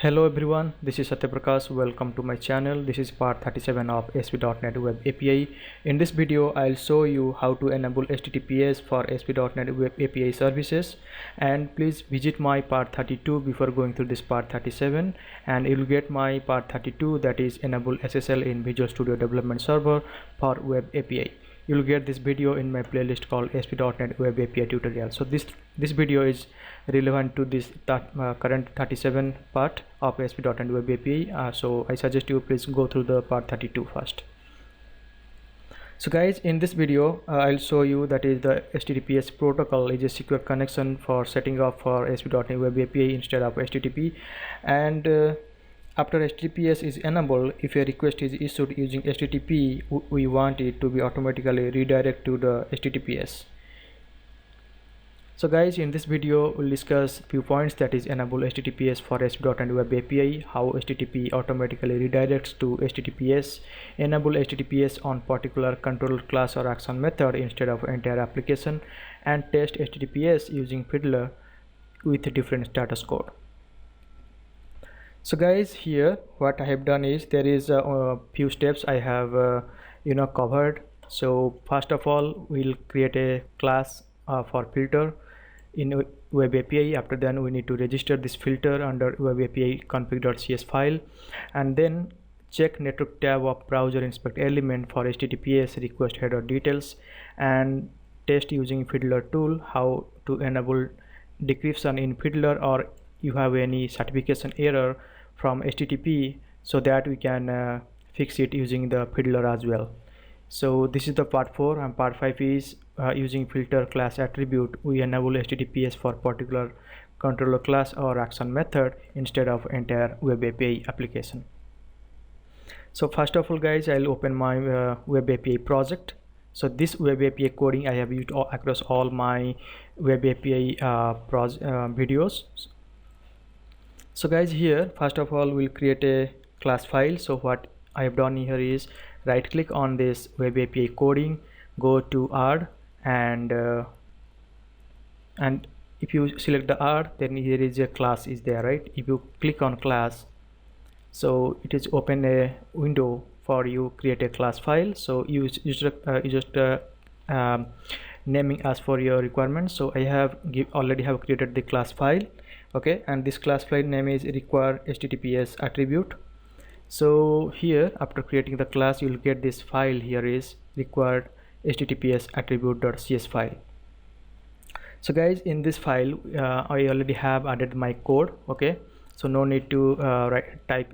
Hello everyone, this is Satyaprakash. Welcome to my channel. This is part 37 of ASP.NET Web API. In this video, I'll show you how to enable HTTPS for ASP.NET Web API services. And please visit my part 32 before going through this part 37. And you'll get my part 32, that is enable SSL in Visual Studio Development Server for Web API. You'll get this video in my playlist called ASP.NET Web API tutorial. So this video is relevant to this current 37 part of ASP.NET Web API. So I suggest you please go through the part 32 first. So guys, in this video I'll show you that is the HTTPS protocol is a secure connection for setting up for ASP.NET Web API instead of HTTP. And after HTTPS is enabled, if a request is issued using HTTP, we want it to be automatically redirect to the HTTPS. So guys, in this video we'll discuss few points, that is enable HTTPS for ASP.NET Web API, how HTTP automatically redirects to HTTPS, enable HTTPS on particular control class or action method instead of entire application, and test HTTPS using Fiddler with different status code. So guys, here what I have done is there is a few steps I have covered. So first of all, we'll create a class for filter in Web API. After then we need to register this filter under WebApiConfig.cs file, and then check network tab of browser inspect element for HTTPS request header details, and test using Fiddler tool how to enable decryption in Fiddler, or you have any certification error from HTTP, so that we can fix it using the Fiddler as well. So this is the part 4, and part 5 is using filter class attribute we enable HTTPS for particular controller class or action method instead of entire Web API application. So first of all guys, I'll open my Web API project. So this Web API coding I have used across all my Web API videos. So guys, here first of all we'll create a class file. So what I have done here is right click on this Web API coding, go to R, and if you select the R, then here is a class is there, right? If you click on class, so it is open a window for you create a class file. So you just naming as for your requirements. So I have already have created the class file, okay, and this class file name is require HTTPS attribute. So here after creating the class, you'll get this file here is required HTTPS attribute.cs file. So guys, in this file I already have added my code, okay, so no need to type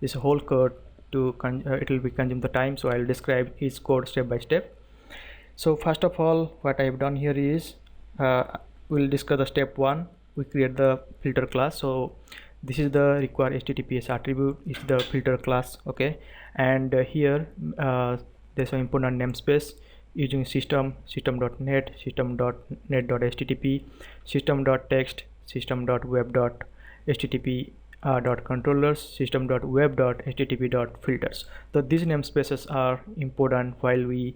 this whole code to it will be consume the time. So I'll describe each code step by step. So first of all, what I have done here is we'll discuss the step 1. We create the filter class. So this is the required HTTPS attribute, is the filter class, okay, and here there's an important namespace using system.net, system.net.http, system.text, system.web.http .controllers, system.web.http.filters. So these namespaces are important while we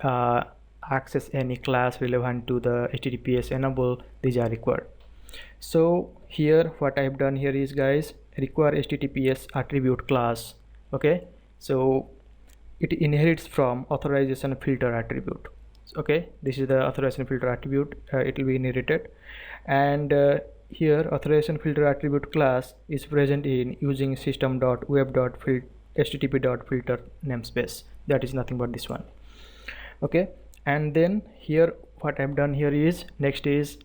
access any class relevant to the HTTPS enable. These are required. So here what I've done here is guys, require HTTPS attribute class, okay, so it inherits from authorization filter attribute, okay, this is the authorization filter attribute, it will be inherited, and here authorization filter attribute class is present in using system.web.http.filter namespace, that is nothing but this one, okay. And then here what I've done here is next is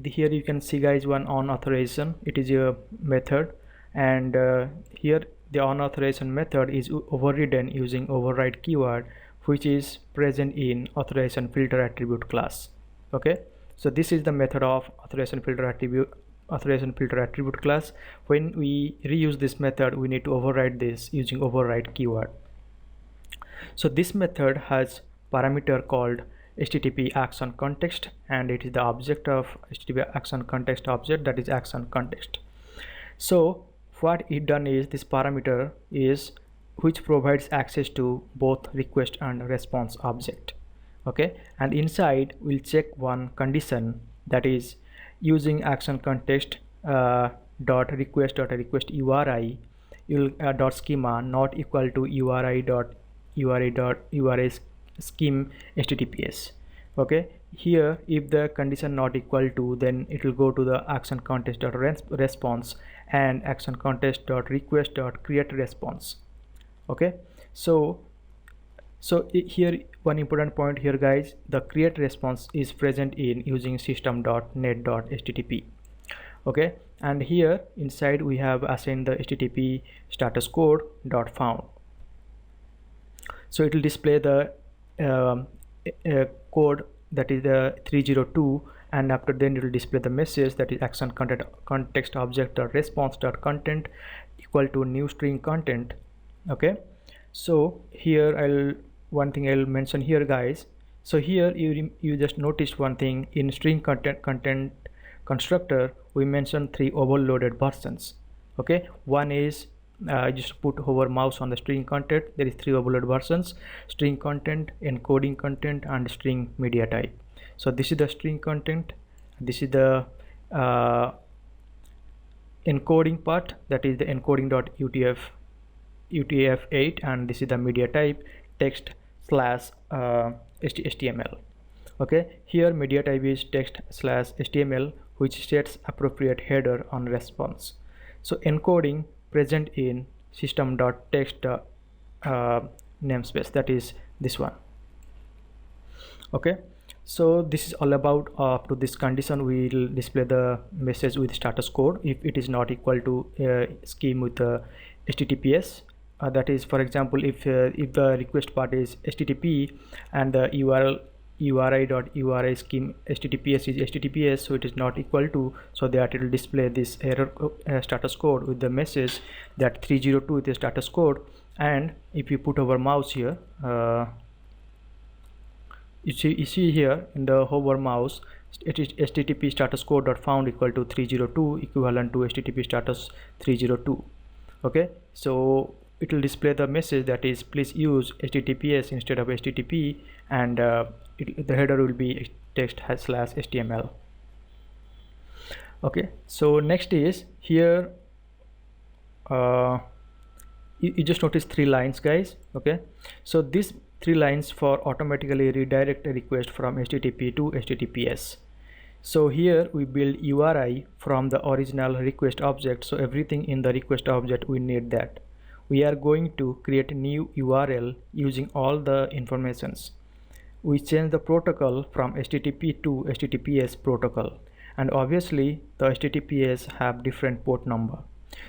here you can see guys one on authorization, it is a method, and here the on authorization method is overridden using override keyword, which is present in authorization filter attribute class, okay. So this is the method of authorization filter attribute class. When we reuse this method, we need to override this using override keyword. So this method has parameter called HTTP action context, and it is the object of HTTP action context object, that is action context. So what it done is this parameter is which provides access to both request and response object, okay, and inside we'll check one condition, that is using action context dot request URI, you'll dot schema not equal to URI scheme HTTPS. Okay, here if the condition not equal to, then it will go to the action context dot response and action context dot request dot create response. Okay, so here one important point here, guys, the create response is present in using system.net.http. okay, and here inside we have assigned the HTTP status code dot found. So it will display the code that is the 302, and after then it will display the message that is action context object dot response dot content equal to new string content. Okay, so here one thing I'll mention here, guys. So here you just noticed one thing in string content constructor. We mentioned 3 overloaded versions. Okay, one is just put hover mouse on the string content. There is 3 overload versions: string content, encoding content, and string media type. So this is the string content, this is the encoding part, that is the encoding.utf8, and this is the media type, text / HTML. okay, here media type is text / HTML, which sets appropriate header on response. So encoding present in system.text namespace, that is this one. Okay, so this is all about up to this condition. We will display the message with status code if it is not equal to scheme with the HTTPS. That is, for example, if the request part is HTTP and the URI.URI scheme HTTPS is HTTPS, so it is not equal to, so that it will display this error status code with the message that 302 is the status code. And if you put our mouse here, you see here in the hover mouse, it is HTTP status code dot found equal to 302, equivalent to HTTP status 302. okay, so it will display the message that is please use HTTPS instead of HTTP, and the header will be text / HTML. okay, so next is here you just notice 3 lines, guys. okay, so these 3 lines for automatically redirect a request from HTTP to HTTPS. So here we build URI from the original request object, so everything in the request object we need that. We are going to create a new URL using all the informations. We change the protocol from HTTP to HTTPS protocol, and obviously the HTTPS have different port number.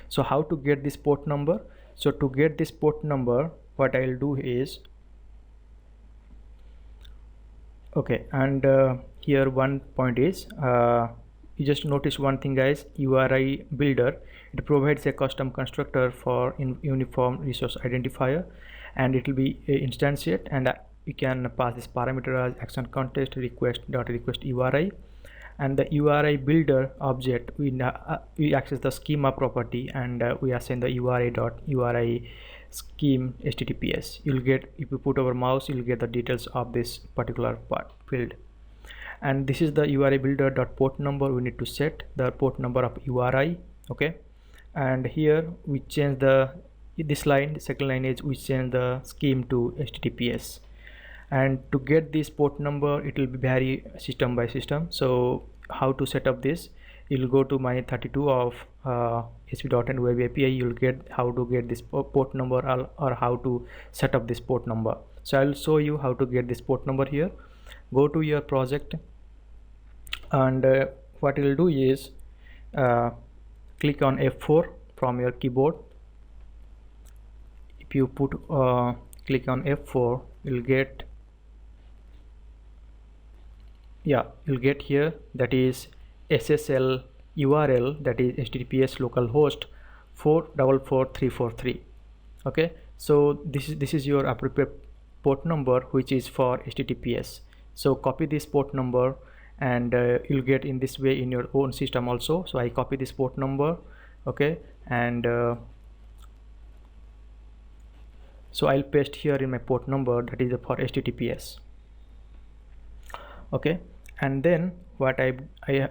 So how to get this port number? So to get this port number, what I'll do is, okay, and here one point is you just notice one thing, guys. URI builder, it provides a custom constructor for uniform resource identifier, and it will be instantiate, and you can pass this parameter as action context request.request URI, and the URI builder object we access the schema property, and we assign the URI.URI scheme HTTPS. You'll get, if you put our mouse, you'll get the details of this particular part field. And this is the URI builder dot port number. We need to set the port number of URI. okay, and here we change this line, the second line is we change the scheme to HTTPS. And to get this port number, it will be vary system by system. So how to set up this? You'll go to my 32 of ASP.NET Web API. You'll get how to get this port number, or how to set up this port number. So I'll show you how to get this port number here. Go to your project, and what you'll do is click on F4 from your keyboard. If you put click on F4, you'll get here, that is SSL URL, that is HTTPS localhost 444343. okay, so this is your appropriate port number, which is for HTTPS. So copy this port number, and you'll get in this way in your own system also. So I copy this port number. okay, and so I'll paste here in my port number, that is for HTTPS. okay, and then what I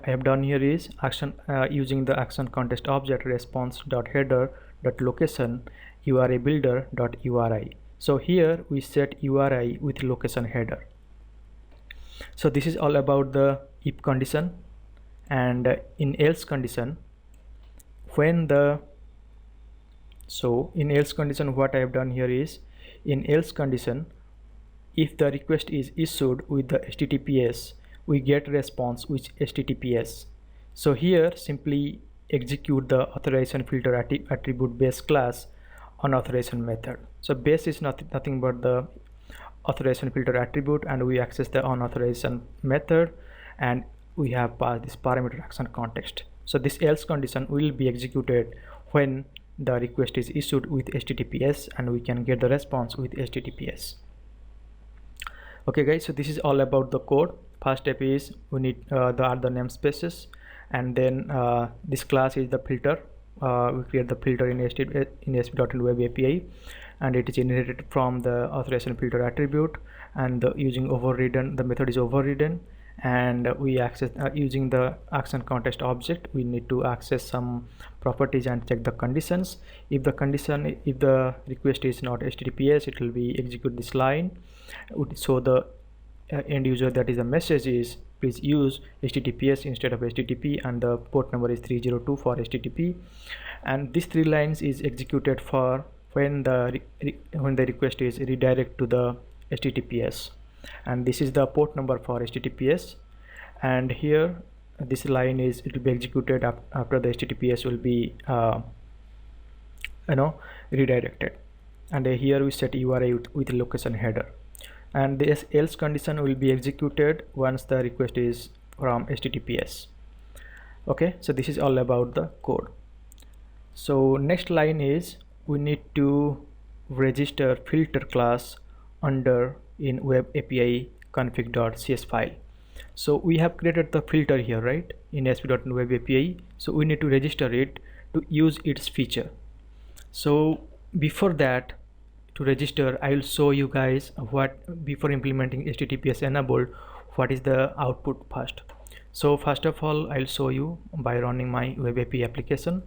have done here is action using the action context object response.header.location URI builder.URI. So here we set URI with location header. So this is all about the if condition. And in else condition, when the in else condition, what I have done here is, in else condition, if the request is issued with the HTTPS, we get response with HTTPS. So here simply execute the authorization filter attribute base class on authorization method. So base is nothing but the authorization filter attribute, and we access the on-authorization method, and we have passed this parameter action context. So this else condition will be executed when the request is issued with HTTPS, and we can get the response with HTTPS. Okay guys, so this is all about the code. First step is we need the other namespaces, and then this class is the filter. We create the filter in ASP.NET Web API, and it is inherited from the authorization filter attribute, and using overridden, the method is overridden, and we access using the action context object. We need to access some properties and check the conditions. If the request is not HTTPS, it will be execute this line. So the end user, that is the message, is please use HTTPS instead of HTTP, and the port number is 302 for HTTP. And these 3 lines is executed for when the request is redirect to the HTTPS, and this is the port number for HTTPS. And here this line is, it will be executed after the HTTPS will be redirected. And here we set URI with location header, and this else condition will be executed once the request is from HTTPS. Okay, so this is all about the code. So next line is we need to register filter class under in WebApiConfig.cs file. So we have created the filter here, right, in ASP.NET Web API. So we need to register it to use its feature. So before that, to register, I will show you guys what, before implementing HTTPS enabled, what is the output first. So first of all, I'll show you by running my Web API application.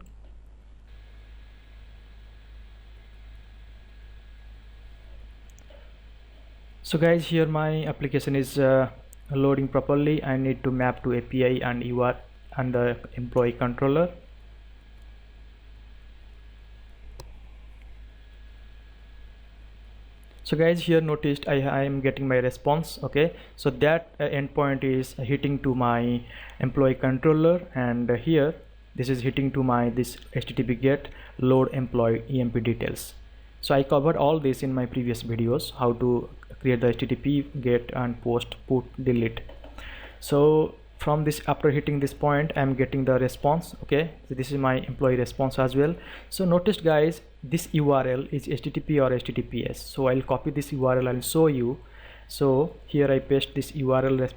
So guys, here my application is loading properly. I need to map to API and URI and the employee controller. So guys, here noticed I am getting my response. Okay, so that endpoint is hitting to my employee controller, and here this is hitting to my this HTTP get load employee EMP details. So I covered all this in my previous videos, how to create the HTTP get and post, put, delete. So from this, after hitting this point, I am getting the response. Okay, so this is my employee response as well. So notice guys, this URL is HTTP or HTTPS. So I'll copy this URL and show you. So here I paste this URL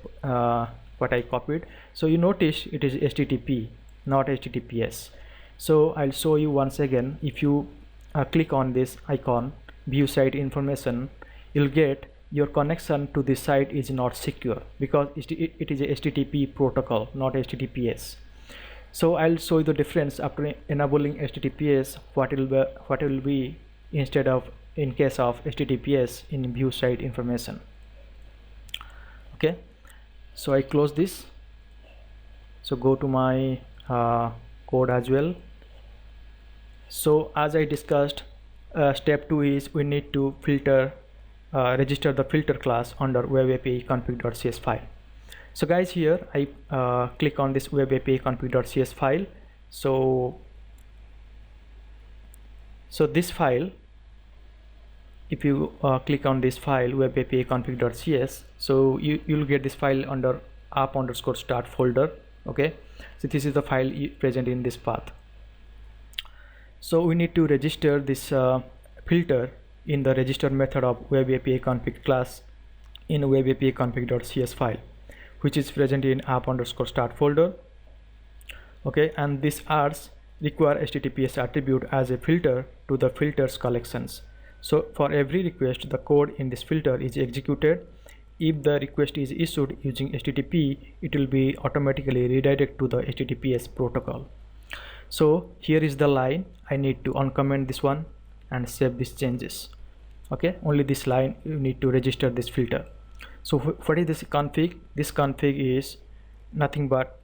what I copied. So you notice it is HTTP, not HTTPS. So I'll show you once again. If you click on this icon, view site information, you'll get your connection to this site is not secure because it is a HTTP protocol, not HTTPS. So I'll show you the difference after enabling HTTPS, what will be instead of in case of HTTPS in view site information. Okay, so I close this. So go to my code as well. So as I discussed, step 2 is we need to register the filter class under WebApiConfig.cs file. So guys, here I click on this WebApiConfig.cs file. So this file, if you click on this file WebApiConfig.cs, so you'll get this file under app_start folder. Okay, so this is the file present in this path. So we need to register this filter in the register method of WebApiConfig class in WebApiConfig.cs file, which is present in app_start folder. Okay, and this adds require HTTPS attribute as a filter to the filters collections. So for every request, the code in this filter is executed if the request is issued using HTTP, it will be automatically redirected to the HTTPS protocol. So here is the line. I need to uncomment this one and save these changes. Okay, only this line you need to register this filter. So what is this config? This config is nothing but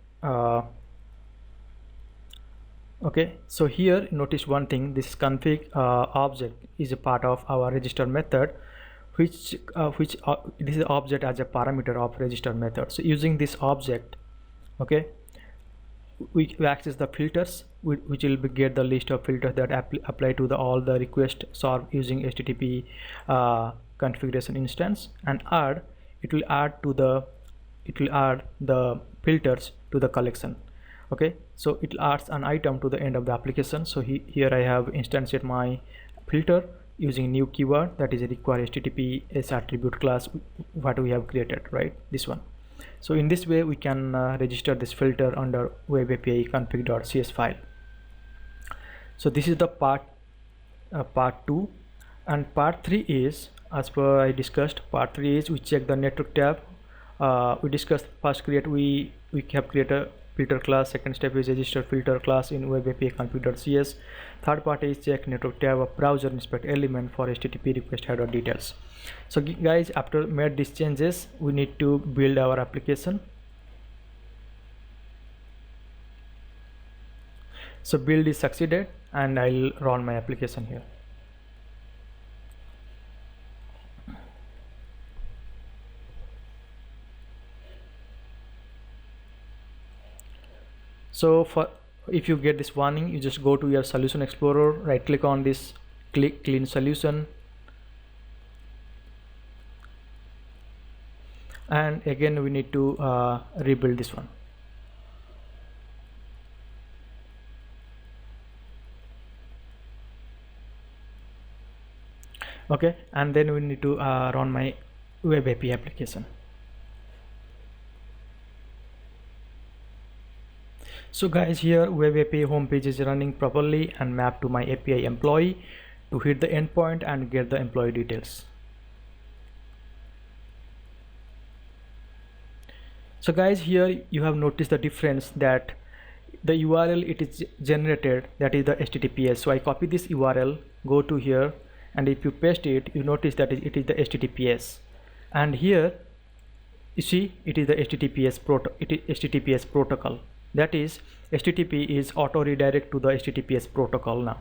okay, so here notice one thing, this config object is a part of our register method, which this is object as a parameter of register method. So using this object, okay, we access the filters, which will get the list of filters that apply to all the requests served using HTTP configuration instance, and it will add the filters to the collection. Okay, so it adds an item to the end of the application. So here I have instantiated my filter using new keyword, that is a require HTTPS attribute class what we have created, right, this one. So in this way we can register this filter under WebApiConfig.cs file. So this is the part 2, and part 3 is, as per I discussed, part 3 is we check the network tab. We discussed first we have created a filter class. Second step is register filter class in WebApiConfig.cs. Third part is check network tab of browser inspect element for HTTP request header details. So guys, after made these changes, we need to build our application. So build is succeeded, and I'll run my application here. So if you get this warning, you just go to your solution explorer, right click on this, click clean solution, and again we need to rebuild this one. Okay, and then we need to run my WebAPI application. So guys, here WebAPI homepage is running properly and mapped to my API employee to hit the endpoint and get the employee details. So guys, here you have noticed the difference that the URL it is generated, that is the HTTPS. So I copy this URL, go to here, and if you paste it, you notice that it is the HTTPS, and here you see it is the HTTPS protocol. That is, HTTP is auto redirect to the HTTPS protocol now.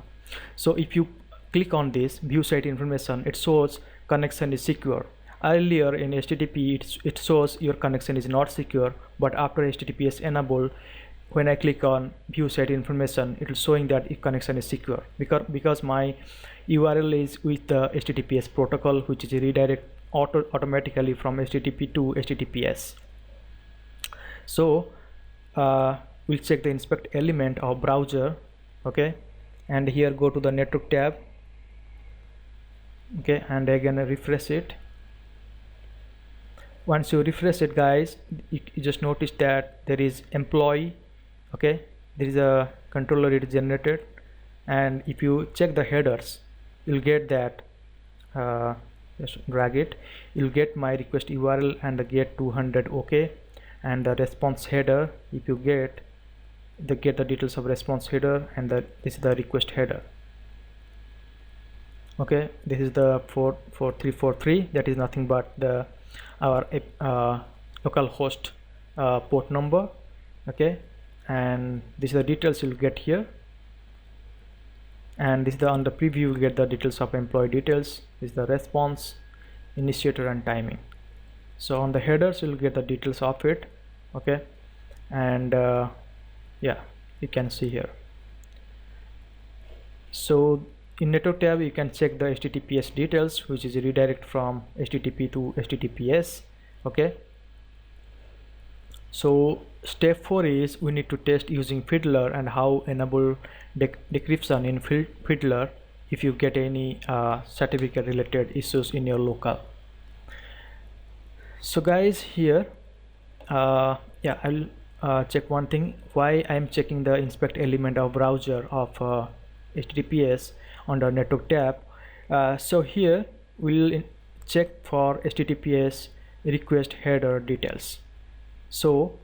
So if you click on this view site information, it shows connection is secure. Earlier in HTTP it shows your connection is not secure, but after HTTPS enable, when I click on view site information, it is showing that connection is secure, because my URL is with the HTTPS protocol, which is redirect automatically from HTTP to HTTPS. So we'll check the inspect element of browser. Okay, and here go to the network tab. Okay, and again refresh it. Once you refresh it, guys, you just notice that there is employee. Okay, there is a controller it is generated, and if you check the headers, you'll get that just drag it, you'll get my request URL and the get 200. Okay, and the response header, if you get the details of response header, and this is the request header. Okay, this is the 44343, that is nothing but our local host port number. Okay, and this is the details you'll get here, and this is on the preview you'll get the details of employee details. This is the response, initiator, and timing. So on the headers you'll get the details of it. Okay, and yeah, you can see here. So in network tab you can check the HTTPS details, which is redirect from HTTP to HTTPS. Okay, so step 4 is we need to test using Fiddler and how enable decryption in Fiddler if you get any certificate related issues in your local. So guys, here yeah, I'll check one thing, why I'm checking the inspect element of browser of HTTPS under network tab. So here we'll check for HTTPS request header details. So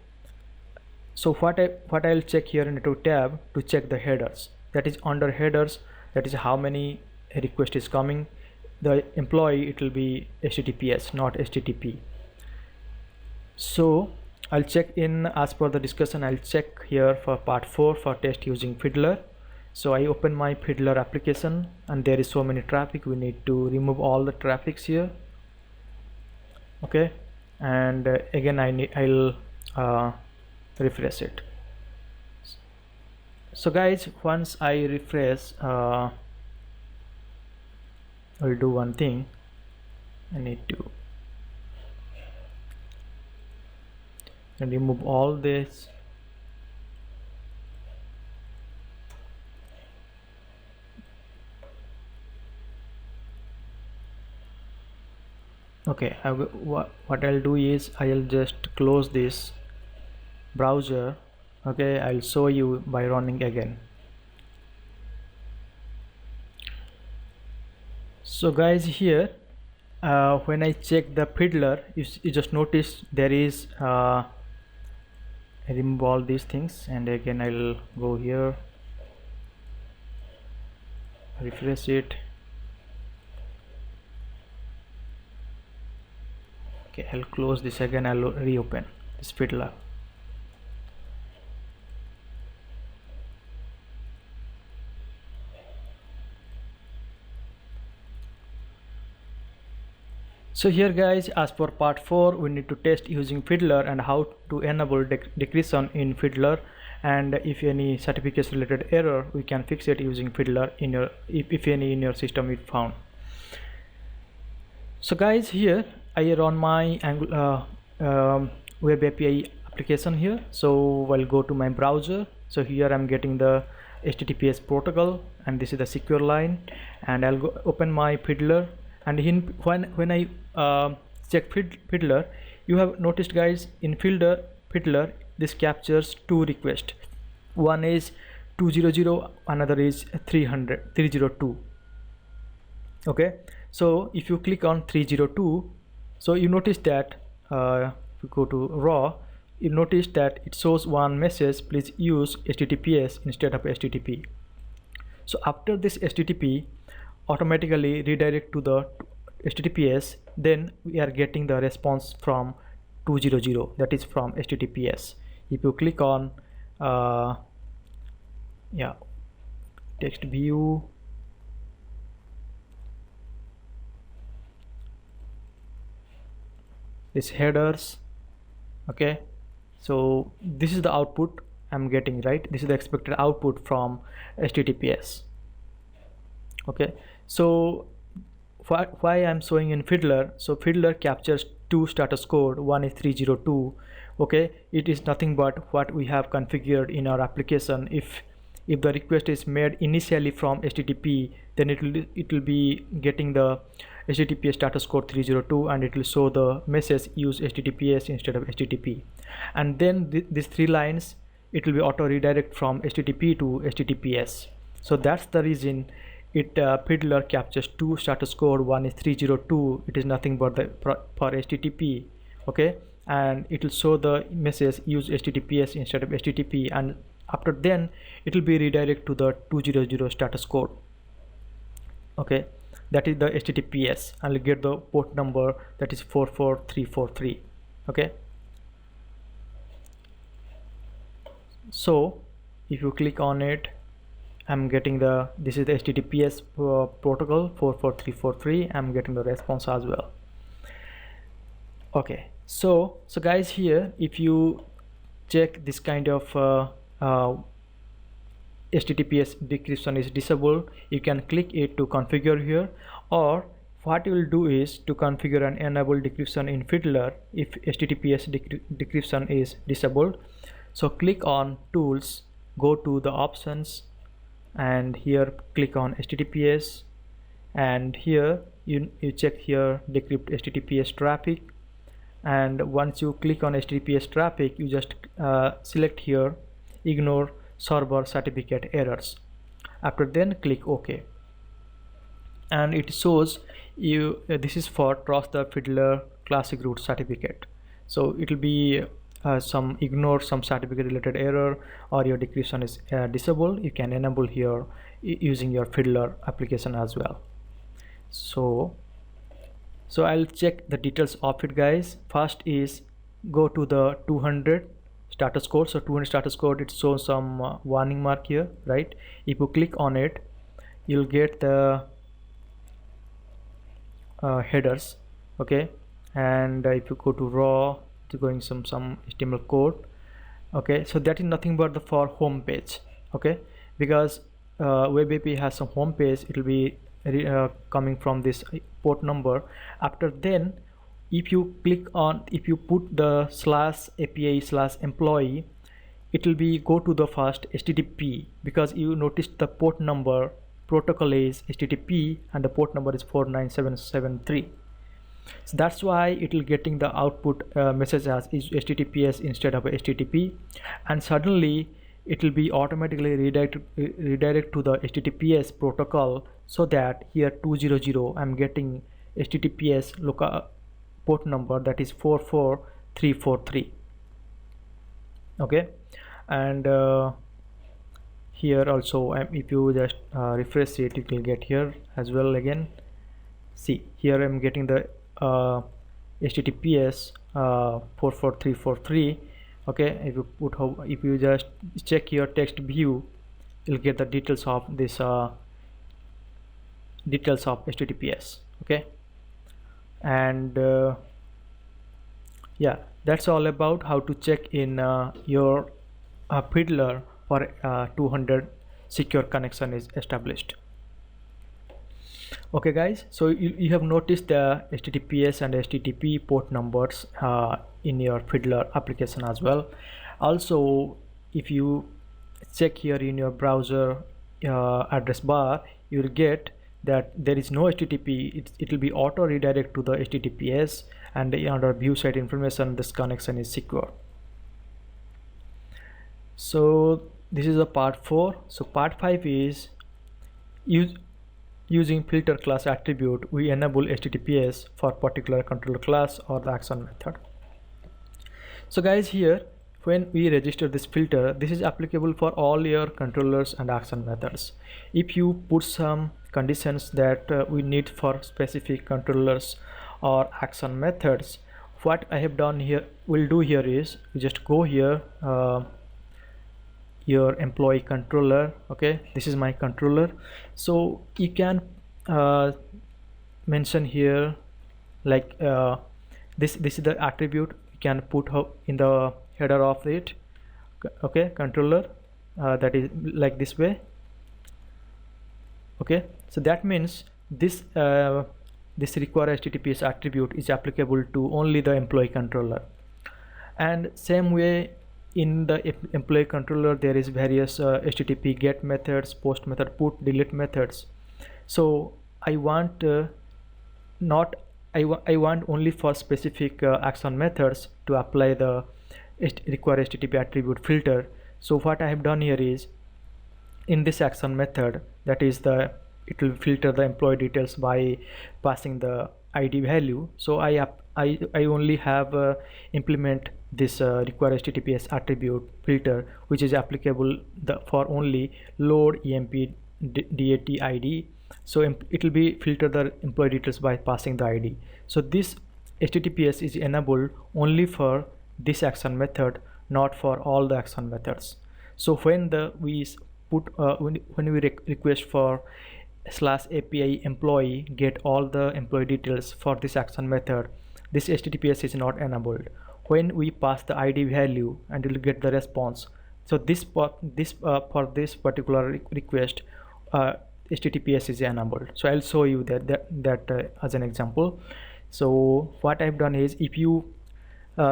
what I'll check here into tab to check the headers. That is under headers, that is how many request is coming. The employee, it will be HTTPS, not HTTP. So I'll check in as per the discussion. I'll check here for part 4 for test using Fiddler. So I open my Fiddler application, and there is so many traffic. We need to remove all the traffics here. Okay, and again I'll refresh it. So guys, once I refresh, I'll do one thing. I need to remove all this. Okay, what I'll do is I'll just close this browser. Okay, I'll show you by running again. So guys, here when I check the Fiddler, you just notice there is I remove all these things, and again I'll go here, refresh it. Okay, I'll close this again. I'll reopen this Fiddler. So here guys, as for part 4, we need to test using Fiddler and how to enable decryption in Fiddler, and if any certificates related error, we can fix it using Fiddler in your if any in your system is found. So guys, here I run my web API application here. So I'll go to my browser. So here I'm getting the HTTPS protocol, and this is the secure line, and I'll go open my Fiddler. And when I check Fiddler, you have noticed guys, in Fiddler this captures 2 requests. One is 200, another is 302. Okay, so if you click on 302, so you notice that if you go to raw, you notice that it shows one message: please use HTTPS instead of HTTP. So after this HTTP automatically redirect to the HTTPS, then we are getting the response from 200, that is from HTTPS. If you click on text view, this headers, okay, so this is the output I'm getting, right? This is the expected output from HTTPS. Okay, so why I'm showing in Fiddler, so Fiddler captures 2 status code. One is 302. Okay, it is nothing but what we have configured in our application. If the request is made initially from HTTP, then it will be getting the HTTPS status code 302, and it will show the message use HTTPS instead of HTTP. And then these 3 lines, it will be auto redirect from HTTP to HTTPS. So that's the reason Fiddler captures 2 status code. One is 302. It is nothing but for HTTP. Okay, and it will show the message use HTTPS instead of HTTP, and after then it will be redirect to the 200 status code. Okay, that is the HTTPS, and we'll get the port number, that is 44343. Okay, so if you click on it, I'm getting this is the HTTPS protocol 44343. I'm getting the response as well. Okay, so guys, here if you check this kind of HTTPS decryption is disabled, you can click it to configure here, or what you will do is to configure and enable decryption in Fiddler if HTTPS decryption is disabled. So click on tools, go to the options, and here click on HTTPS, and here you check here decrypt HTTPS traffic, and once you click on HTTPS traffic, you just select here ignore server certificate errors. After then click OK, and it shows you this is for trust the Fiddler classic root certificate. So it will be some ignore some certificate related error, or your decryption is disabled. You can enable here using your Fiddler application as well. So I'll check the details of it, guys. First is go to the 200 status code. So 200 status code, it shows some warning mark here, right? If you click on it, you'll get the headers, okay? And if you go to raw, it's going some HTML code, okay? So that is nothing but the for home page, okay? Because web API has some home page, it will be coming from this port number. After then, if you click on, if you put the /API/employee, it will be go to the first HTTP, because you noticed the port number protocol is HTTP and the port number is 49773. So that's why it will getting the output message as is HTTPS instead of HTTP, and suddenly it will be automatically redirect to the HTTPS protocol, so that here 200 I'm getting HTTPS local port number, that is 44343, okay? And here also, if you just refresh it, you will get here as well. Again, see here I'm getting the HTTPS 44343, okay? If you just check your text view, you'll get the details of this details of HTTPS, okay? And yeah, that's all about how to check in your Fiddler for 200 secure connection is established. Okay guys, so you have noticed the HTTPS and HTTP port numbers in your Fiddler application as well. Also, if you check here in your browser address bar, you will get that there is no HTTP. It will be auto redirect to the HTTPS, and under view site information, this connection is secure. So this is a part 4. So part 5 is using filter class attribute, we enable HTTPS for particular controller class or the action method. So guys, here when we register this filter, this is applicable for all your controllers and action methods. If you put some conditions that we need for specific controllers or action methods, what I have done here, will do here is we just go here, your employee controller, okay? This is my controller. So you can mention here like this is the attribute you can put in the header of it, okay? Controller, that is like this way, okay? So that means this this require HTTPS attribute is applicable to only the employee controller. And same way, in the employee controller there is various HTTP get methods, post method, put, delete methods. So I want I want only for specific action methods to apply the require HTTP attribute filter. So what I have done here is, in this action method, that is it will filter the employee details by passing the ID value. So I only have implement this require HTTPS attribute filter, which is applicable for only load emp dat ID. So it will be filter the employee details by passing the ID. So this HTTPS is enabled only for this action method, not for all the action methods. So when we put when we request for /API employee get all the employee details for this action method, this HTTPS is not enabled. When we pass the ID value, and you will get the response. So this for this particular request, HTTPS is enabled. So I'll show you that as an example. So what I've done is, if you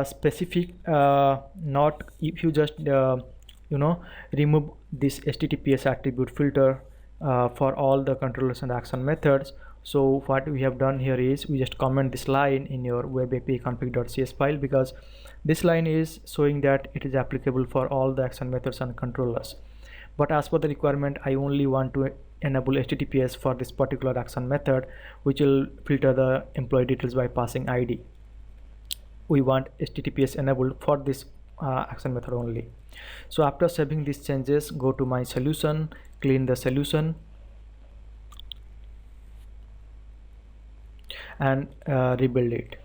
specific not if you just remove this HTTPS attribute filter for all the controllers and action methods. So what we have done here is, we just comment this line in your WebApiConfig.cs file, because this line is showing that it is applicable for all the action methods and controllers. But as per the requirement, I only want to enable HTTPS for this particular action method, which will filter the employee details by passing ID. we want HTTPS enabled for this action method only. So after saving these changes, go to my solution, clean the solution, and rebuild it.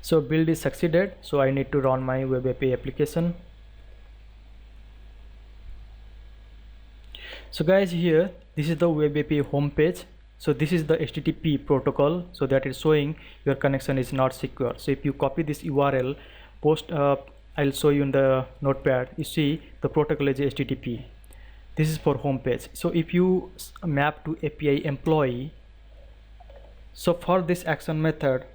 So build is succeeded, so I need to run my web API application. So guys, here this is the web API home page. So this is the HTTP protocol, so that is showing your connection is not secure. So if you copy this URL, I'll show you in the notepad. You see the protocol is HTTP. This is for home page. So if you map to API employee, so for this action method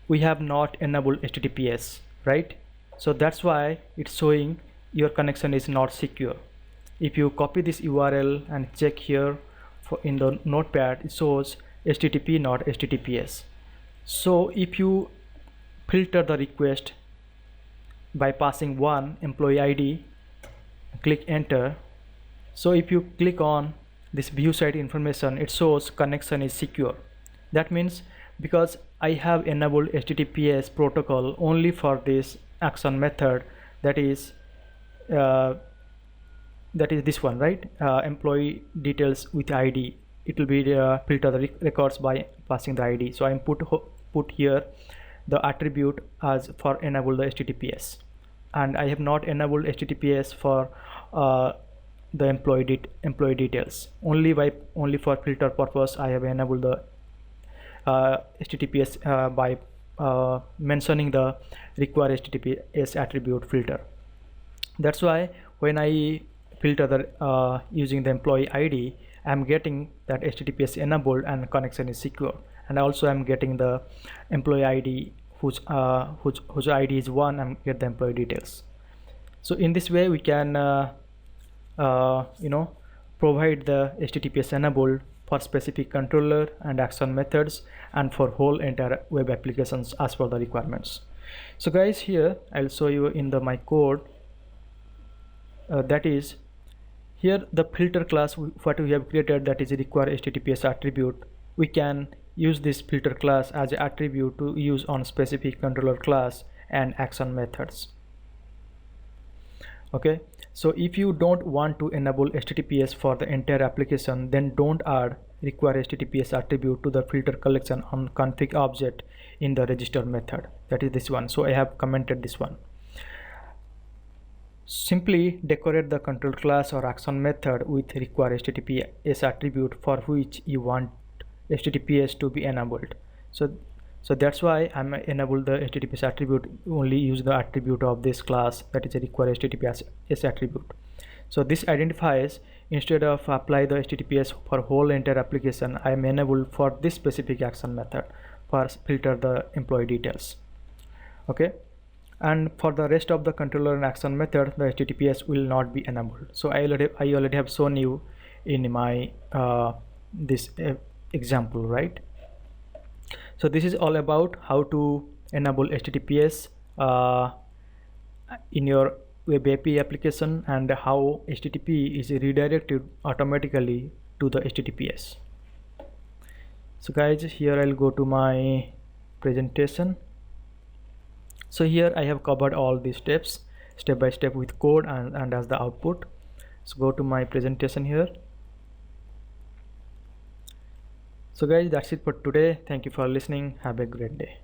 we have not enabled HTTPS, right? So that's why it's showing your connection is not secure. If you copy this URL and check here in the notepad, it shows HTTP not HTTPS. So if you filter the request by passing one employee ID, click enter. So if you click on this view site information, it shows connection is secure. That means because I have enabled HTTPS protocol only for this action method, that is this one, right? Employee details with ID, it will be filter the records by passing the ID. So I'm put here the attribute as for enable the HTTPS, and I have not enabled HTTPS for the employee details. Only for filter purpose I have enabled the HTTPS by mentioning the require HTTPS attribute filter. That's why when I filter the using the employee ID, I'm getting that HTTPS enabled and connection is secure, and also I'm getting the employee ID whose ID is 1 and get the employee details. So in this way we can provide the HTTPS enabled for specific controller and action methods and for whole entire web applications as per the requirements. So guys, here I'll show you in my code, that is here the filter class what we have created, that is require HTTPS attribute. We can use this filter class as an attribute to use on specific controller class and action methods. Okay, so if you don't want to enable HTTPS for the entire application, then don't add require HTTPS attribute to the filter collection on config object in the register method, that is this one. So I have commented this one. Simply decorate the control class or action method with require HTTPS attribute for which you want HTTPS to be enabled. So that's why I'm enable the HTTPS attribute, only use the attribute of this class, that is a require HTTPS attribute. So this identifies, instead of apply the HTTPS for whole entire application, I am enabled for this specific action method for filter the employee details. Okay, and for the rest of the controller and action method, the HTTPS will not be enabled. So I already have shown you in my this example, right? So this is all about how to enable HTTPS in your web API application, and how HTTP is redirected automatically to the HTTPS. So guys, here I'll go to my presentation. So here I have covered all these steps step by step with code and as the output. So go to my presentation here. So guys, that's it for today. Thank you for listening. Have a great day.